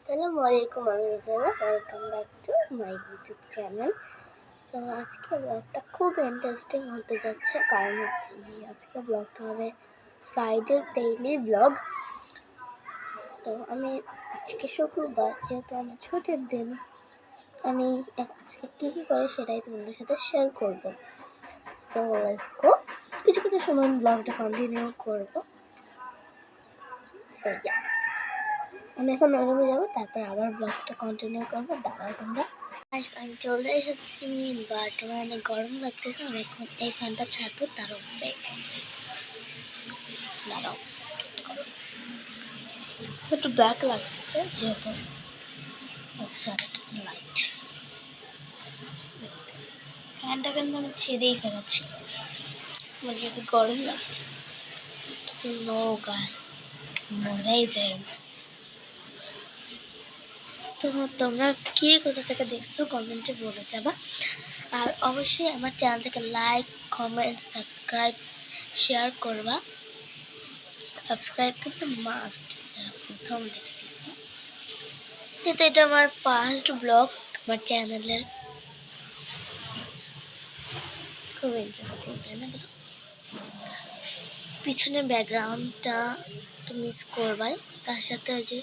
আসসালামু আলাইকুম, আমি Ridana. Welcome back to my YouTube channel. So আজকে ব্লগটা খুব ইন্টারেস্টিং হতে যাচ্ছে, কারণ হচ্ছে আজকে ব্লগটা হবে ফ্রাইডে ডেইলি ব্লগ। তো আমি আজকে শুক্রবার, যেহেতু আমার ছুটির দিন, আমি আজকে কী কী করে সেটাই তোমাদের সাথে শেয়ার করবো। So let's go. কিছু কিছু সময় ব্লগটা কন্টিনিউ করবো। সো আমি এখন রুমে যাবো, তারপর আবার ব্লগটা কন্টিনিউ করবো। দাঁড়াও তোমরা। আমি চলে এসেছি, বাট আমার অনেক গরম লাগতেছে। আমি এখন এই ফ্যানটা ছাড়বো, তার উপরে দাঁড়াও একটু ব্ল্যাক লাগতেছে, যেহেতু লাইট লাগতেছে। ফ্যানটা কিন্তু আমি ছেড়েই ফেলাচ্ছি, আমার যেহেতু গরম লাগছে। মরেই যায়। তো তোমরা কে কোথা থেকে দেখছো কমেন্টে বলে যাবা। আর অবশ্যই আমার চ্যানেলটাকে লাইক, কমেন্ট, সাবস্ক্রাইব, শেয়ার করবা। সাবস্ক্রাইব কিন্তু মাস্ট, যারা প্রথম দেখতেছি, যেহেতু এটা আমার ফার্স্ট ব্লগ আমার চ্যানেলের। খুব ইন্টারেস্টিং, তাই না? পিছনে ব্যাকগ্রাউন্ডটা একটু মিস করবাই, তার সাথে ওই যে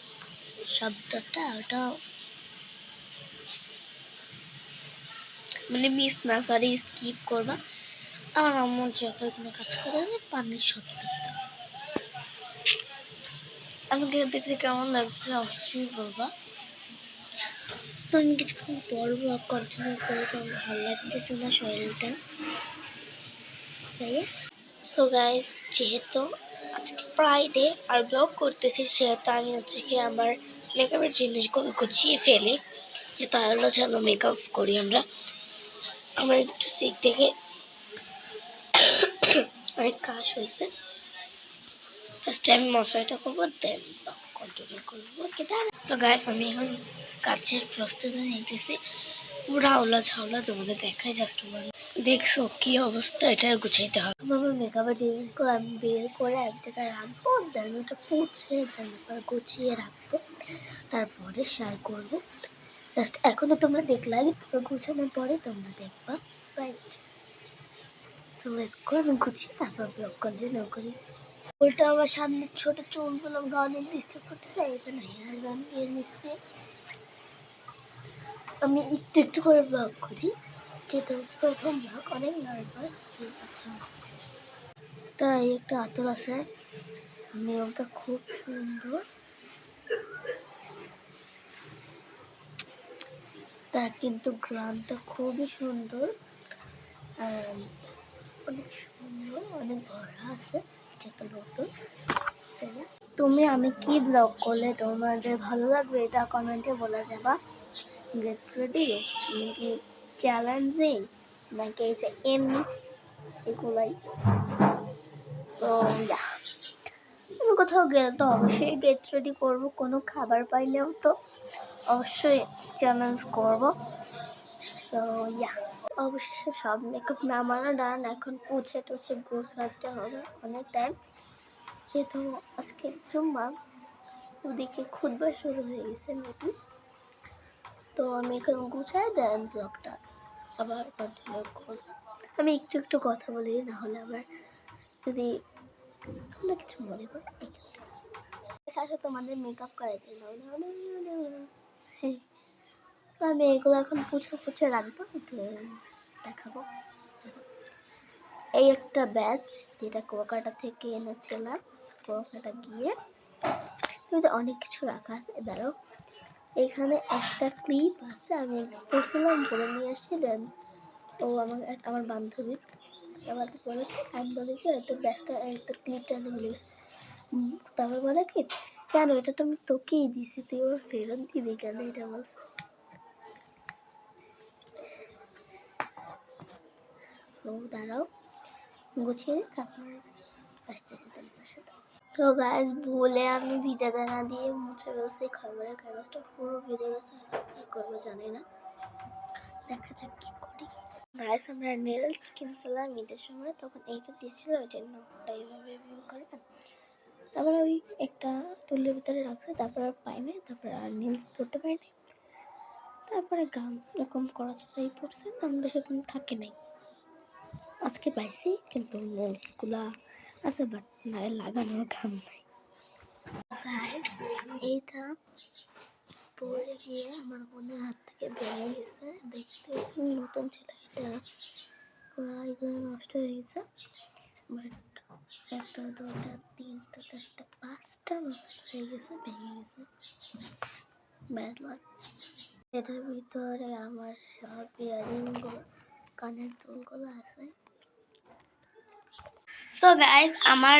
শব্দটা, ওটা মানে মিস না, সরি, স্কিপ করবা। আমার আম্মুর যত এখানে কাজ করে পানির শব্দটা আমাকে দেখতে কেমন লাগছে অবশ্যই বলবা। তো আমি কিছুক্ষণ পর ব্লগ কন্টিনিউ করে, কারণ ভালো লাগতেছে না শরীরটা। সো গাইস, যেহেতু আজকে ফ্রাইডে আর ব্লগ করতেছি, সেহেতু আমি হচ্ছে কি আমার মেকআপের জিনিসগুলো গুছিয়ে ফেলি, যে তাহলে যেন মেকআপ করি আমরা। আমার একটু সিক দেখে অনেক কাশ হয়েছে। ফার্স্ট টাইম মশলাটা করবো, দেন কন্টিনিউ করবো। তো গাইস, আমি এখন কাজের প্রস্তুতি নিতেছি। পুরা ওলা ঝাউলা তোমাদের দেখায়, জাস্ট দেখছো কি অবস্থা, এটা গুছাইতে হবে। আমার মেকআপের জিনিসগুলো আমি বের করে এক জায়গায় রাখবো, দেন ওটা পুছে দেন গুছিয়ে রাখবো, তারপরে শেয়ার করবো। জাস্ট এখনো তোমরা দেখলাই, গুছানোর পরে তোমরা দেখবা। Right, so let's go. আমি গুছিয়ে তারপর ব্লগ কন্টিনিউ করি। ওইটা আমার সামনে ছোট চুলগুলো গানের ডিস্টার্ব করতেছে, এখানে হেয়ার গান দিয়ে নিচ্ছে। আমি একটু একটু করে ব্লগ করি, যেহেতু প্রথম ব্লগ, অনেক নার্ভাস। তাই একটা আতর আছে, নিয়মটা খুব সুন্দর। তার কিন্তু গ্রামটা খুবই সুন্দর, আর অনেক সুন্দর, অনেক ভরা আছে, যেটা নতুন। তুমি আমি কি ব্লগ করলে তোমাদের ভালো লাগবে, এটা কমেন্টে বলে যাবা। গেট রেডি নাকি চ্যালেঞ্জিং, নাকি এই যে এমনি, এগুলাই। তো আমি কোথাও গেলে তো অবশ্যই গেট রেডি করবো, কোনো খাবার পাইলেও তো অবশ্যই চ্যালেঞ্জ করবো। তো অবশ্যই সব মেকআপ নামানো ডান, এখন পুছে টুছে গোছাতে হবে অনেক টাইম, যেহেতু আজকে জুম্মা, ওদিকে খুতবা শুরু হয়ে গেছে নাকি। তো আমি এখন গুছাই দেন ব্লগটা আবার কন্টিনিউ করবো। আমি একটু একটু কথা বলি, না হলে আবার যদি তোমরা কিছু মনে করো। আচ্ছা, তোমাদের মেকআপ করাই দিল, আমি এগুলো এখন পুছে রাখবো, দেখাবো। এই একটা ব্যাচ, যেটা কুয়াকাটা থেকে এনেছিলাম, কুয়াকাটা গিয়ে অনেক কিছু রাখা আছে। দাঁড়াও, এখানে একটা ক্লিপ আছে, আমি পড়ছিলাম, পরে নিয়ে আসি। দেন ও আমার বান্ধবী আমাকে বলে কি, আমি বলে কি তোর ব্যাচটা, তোর ক্লিপটা এনে মিলে গেছে। তারপর বলে কি, কেন এটা তুমি তোকেই দিছি, তুই ওর ফেরত দিবি কেন, এটা বলছে। তো দাঁড়াও, গুছিয়ে তারপর আসতেছি তোমার সাথে। তো গাছ ভুলে আমি ভিজা দানা দিয়ে মুছে ফেলছি, খবরের কাগজটা পুরো ভিজে গেছে। কি করবো জানি না, দেখা যাক কি করি। গাছ আমরা নেলস কিনছিলাম ঈদের সময়, তখন এইটা দিয়েছিল, ওই জন্য ওটা এইভাবে রিভিউ করবেন। তারপরে ওই একটা তুলির ভিতরে রাখছে, তারপর আর পাইনি, তারপরে আর নীলস পড়তে পারিনি। তারপরে গাম এরকম করাটাই পড়ছে, গাম বেশিক্ষণ থাকে নাই। আজকে পাইছি কিন্তু নীলসগুলা আছে, বাট লাগানোর গাম নাই। এইটা পড়ে গিয়ে আমার বোনের হাত থেকে ভেঙে গেছে, দেখতে নতুন ছিল এটা, এগুলো নষ্ট হয়ে গেছে। বাট একটা, দুটা, তিনটা, চারটা, পাঁচটা নষ্ট হয়ে গেছে, ভেঙে গেছে। Bad luck. এটার ভিতরে আমার সব ইয়ারিংগুলো, কানের দুলগুলো আছে। সো গাইস, আমার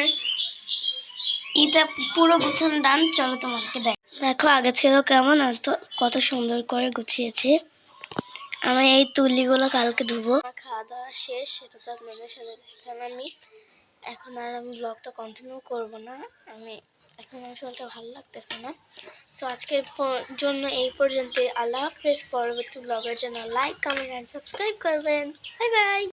এটা পুরো গুছানো ডান। চলো তোমাকে দেখো আগে ছিল কেমন, আর তো কত সুন্দর করে গুছিয়েছি। আমি এই তুলিগুলো কালকে ধুবো। খাওয়া দাওয়া শেষ, সেটা তো আপনাদের সাথে দেখলাম আমি। এখন আর আমি ব্লগটা কন্টিনিউ করবো না, এখন আমার শরীরটা ভালো লাগতেছে না। সো আজকের জন্য এই পর্যন্ত। আল্লাহ হাফেজ। পরবর্তী ব্লগের জন্য লাইক, কমেন্ট অ্যান্ড সাবস্ক্রাইব করবেন। Bye bye.